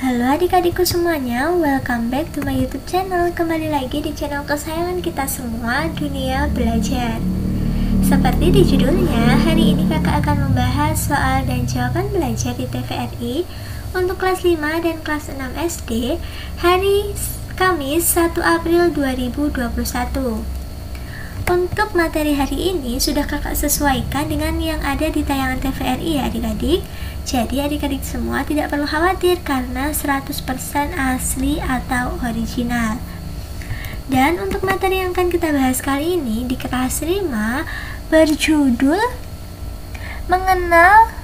Halo adik-adikku semuanya, welcome back to my YouTube channel. Kembali lagi di channel kesayangan kita semua, Dunia Belajar. Seperti di judulnya, hari ini kakak akan membahas soal dan jawaban belajar di TVRI untuk kelas 5 dan kelas 6 SD hari Kamis 1 April 2021. Untuk materi hari ini sudah kakak sesuaikan dengan yang ada di tayangan TVRI ya adik-adik. Jadi adik-adik semua tidak perlu khawatir karena 100% asli atau original. Dan untuk materi yang akan kita bahas kali ini di kelas 5 berjudul Mengenal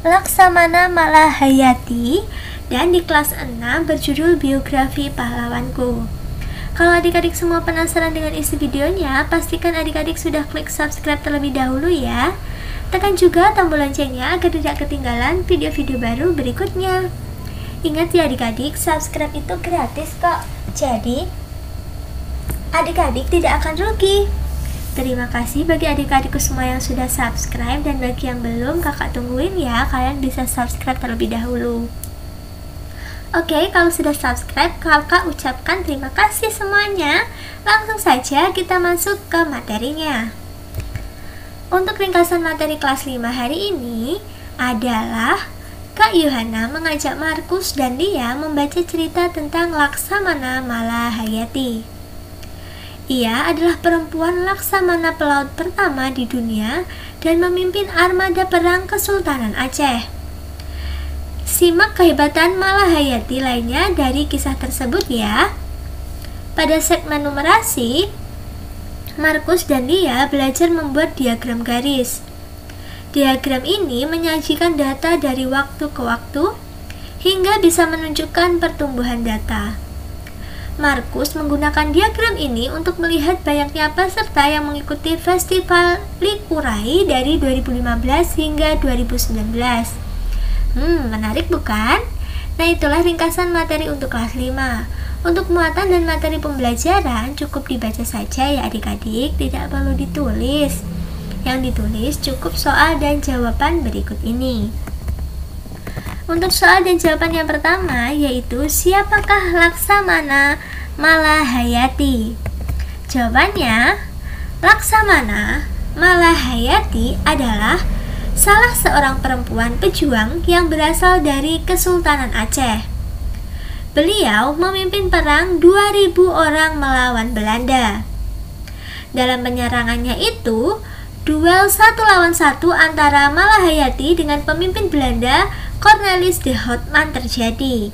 Laksamana Malahayati, dan di kelas 6 berjudul Biografi Pahlawanku. Kalau adik-adik semua penasaran dengan isi videonya, pastikan adik-adik sudah klik subscribe terlebih dahulu ya. Tekan juga tombol loncengnya agar tidak ketinggalan video-video baru berikutnya. Ingat ya adik-adik, subscribe itu gratis kok. Jadi, adik-adik tidak akan rugi. Terima kasih bagi adik-adikku semua yang sudah subscribe, dan bagi yang belum, kakak tungguin ya, kalian bisa subscribe terlebih dahulu. Oke, kalau sudah subscribe, kakak ucapkan terima kasih semuanya. Langsung saja kita masuk ke materinya. Untuk ringkasan materi kelas 5 hari ini adalah Kak Yuhana mengajak Markus dan Lia membaca cerita tentang Laksamana Malahayati. Ia adalah perempuan Laksamana pelaut pertama di dunia dan memimpin armada perang Kesultanan Aceh. Simak kehebatan Malahayati lainnya dari kisah tersebut ya. Pada segmen numerasi, Markus dan Lia belajar membuat diagram garis. Diagram ini menyajikan data dari waktu ke waktu hingga bisa menunjukkan pertumbuhan data. Markus menggunakan diagram ini untuk melihat banyaknya peserta yang mengikuti Festival Likurai dari 2015 hingga 2019. Menarik bukan? Nah, itulah ringkasan materi untuk kelas 5. Untuk muatan dan materi pembelajaran cukup dibaca saja ya adik-adik, tidak perlu ditulis. Yang ditulis cukup soal dan jawaban berikut ini. Untuk soal dan jawaban yang pertama yaitu siapakah Laksamana Malahayati? Jawabannya, Laksamana Malahayati adalah salah seorang perempuan pejuang yang berasal dari Kesultanan Aceh. Beliau memimpin perang 2000 orang melawan Belanda. Dalam penyerangannya itu, duel 1 lawan 1 antara Malahayati dengan pemimpin Belanda, Cornelis de Houtman terjadi.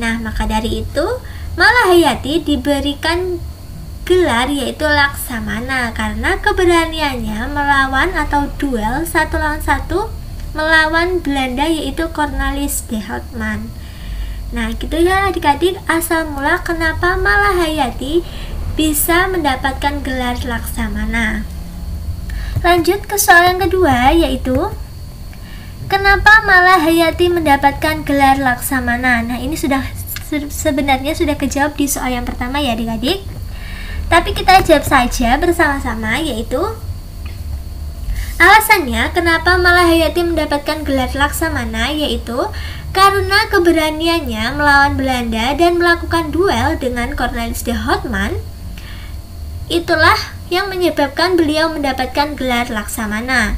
Nah, maka dari itu, Malahayati diberikan gelar yaitu Laksamana karena keberaniannya melawan atau duel 1 lawan 1 melawan Belanda yaitu Cornelis de Houtman. Nah, gitu ya adik-adik asal mula kenapa Malahayati bisa mendapatkan gelar Laksamana. Lanjut ke soal yang kedua yaitu kenapa Malahayati mendapatkan gelar Laksamana. Nah, ini sebenarnya sudah kejawab di soal yang pertama ya adik-adik. Tapi kita jawab saja bersama-sama yaitu alasannya kenapa Malahayati mendapatkan gelar Laksamana yaitu karena keberaniannya melawan Belanda dan melakukan duel dengan Cornelis de Houtman. Itulah yang menyebabkan beliau mendapatkan gelar Laksamana.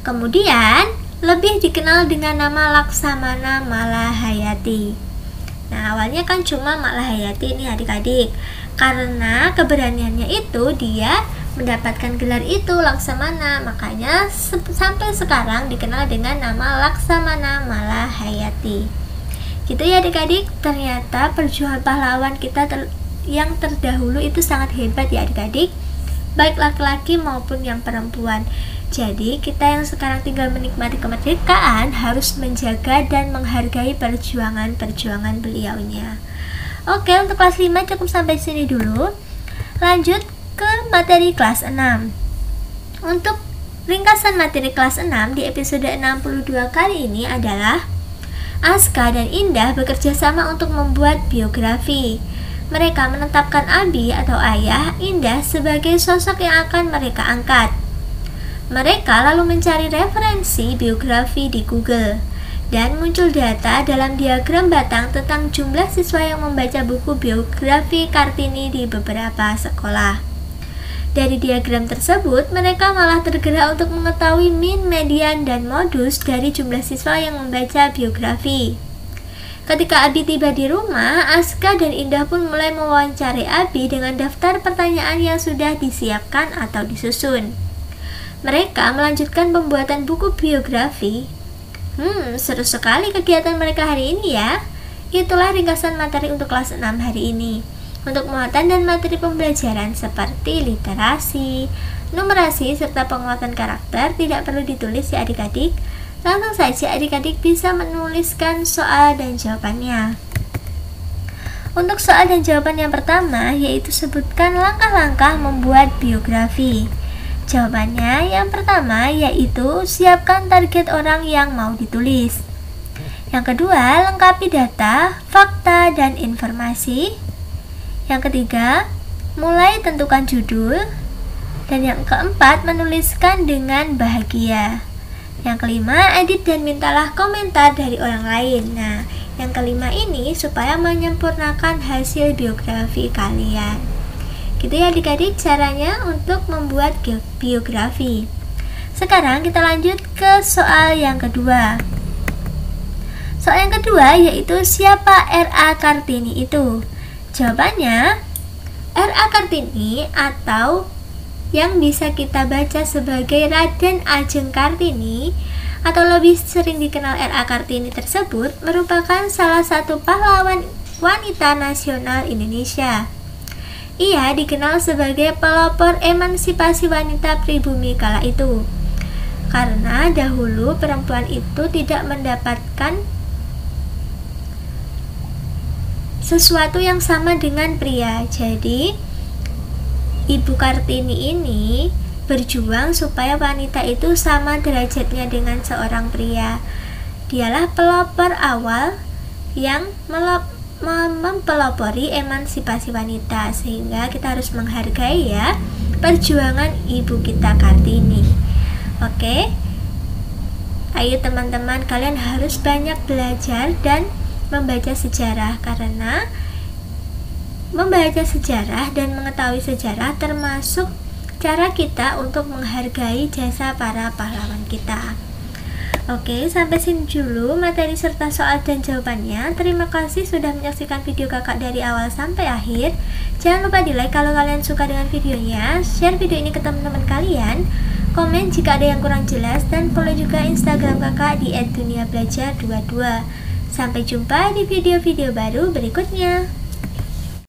Kemudian lebih dikenal dengan nama Laksamana Malahayati. Nah, awalnya kan cuma Malahayati ini adik-adik. Karena keberaniannya itu dia mendapatkan gelar itu Laksamana, makanya sampai sekarang dikenal dengan nama Laksamana Malahayati. Gitu ya adik-adik, ternyata perjuangan pahlawan kita yang terdahulu itu sangat hebat ya adik-adik, baik laki-laki maupun yang perempuan. Jadi kita yang sekarang tinggal menikmati kemerdekaan harus menjaga dan menghargai perjuangan-perjuangan beliaunya. Oke, untuk kelas 5 cukup sampai sini dulu. Lanjut ke materi kelas 6. Untuk ringkasan materi kelas 6 di episode 62 kali ini adalah Aska dan Indah bekerja sama untuk membuat biografi. Mereka menetapkan Abi atau ayah Indah sebagai sosok yang akan mereka angkat. Mereka lalu mencari referensi biografi di Google. Dan muncul data dalam diagram batang tentang jumlah siswa yang membaca buku biografi Kartini di beberapa sekolah. Dari diagram tersebut, mereka malah tergerak untuk mengetahui min, median, dan modus dari jumlah siswa yang membaca biografi. Ketika Abi tiba di rumah, Aska dan Indah pun mulai mewawancari Abi dengan daftar pertanyaan yang sudah disiapkan atau disusun. Mereka melanjutkan pembuatan buku biografi. Seru sekali kegiatan mereka hari ini ya. Itulah ringkasan materi untuk kelas 6 hari ini. Untuk muatan dan materi pembelajaran seperti literasi, numerasi, serta penguatan karakter tidak perlu ditulis ya adik-adik. Langsung saja adik-adik bisa menuliskan soal dan jawabannya. Untuk soal dan jawaban yang pertama yaitu sebutkan langkah-langkah membuat biografi. Jawabannya yang pertama yaitu siapkan target orang yang mau ditulis. Yang kedua, lengkapi data, fakta, dan informasi. Yang ketiga, mulai tentukan judul. Dan yang keempat, menuliskan dengan bahagia. Yang kelima, edit dan mintalah komentar dari orang lain. Nah, yang kelima ini supaya menyempurnakan hasil biografi kalian. Gitu ya adik-adik caranya untuk membuat biografi. Sekarang kita lanjut ke soal yang kedua. Soal yang kedua yaitu siapa R.A. Kartini itu? Jawabannya R.A. Kartini atau yang bisa kita baca sebagai Raden Ajeng Kartini atau lebih sering dikenal R.A. Kartini tersebut merupakan salah satu pahlawan wanita nasional Indonesia. Ia dikenal sebagai pelopor emansipasi wanita pribumi kala itu. Karena dahulu perempuan itu tidak mendapatkan sesuatu yang sama dengan pria. Jadi, Ibu Kartini ini berjuang supaya wanita itu sama derajatnya dengan seorang pria. Dialah pelopor awal yang mempelopori emansipasi wanita, sehingga kita harus menghargai ya perjuangan ibu kita Kartini. Oke, ayo teman-teman, kalian harus banyak belajar dan membaca sejarah, karena membaca sejarah dan mengetahui sejarah termasuk cara kita untuk menghargai jasa para pahlawan kita. Oke, sampai sini dulu materi serta soal dan jawabannya. Terima kasih sudah menyaksikan video kakak dari awal sampai akhir. Jangan lupa di like kalau kalian suka dengan videonya, share video ini ke teman-teman kalian, komen jika ada yang kurang jelas, dan follow juga Instagram kakak di @duniabelajar22. Sampai jumpa di video-video baru berikutnya.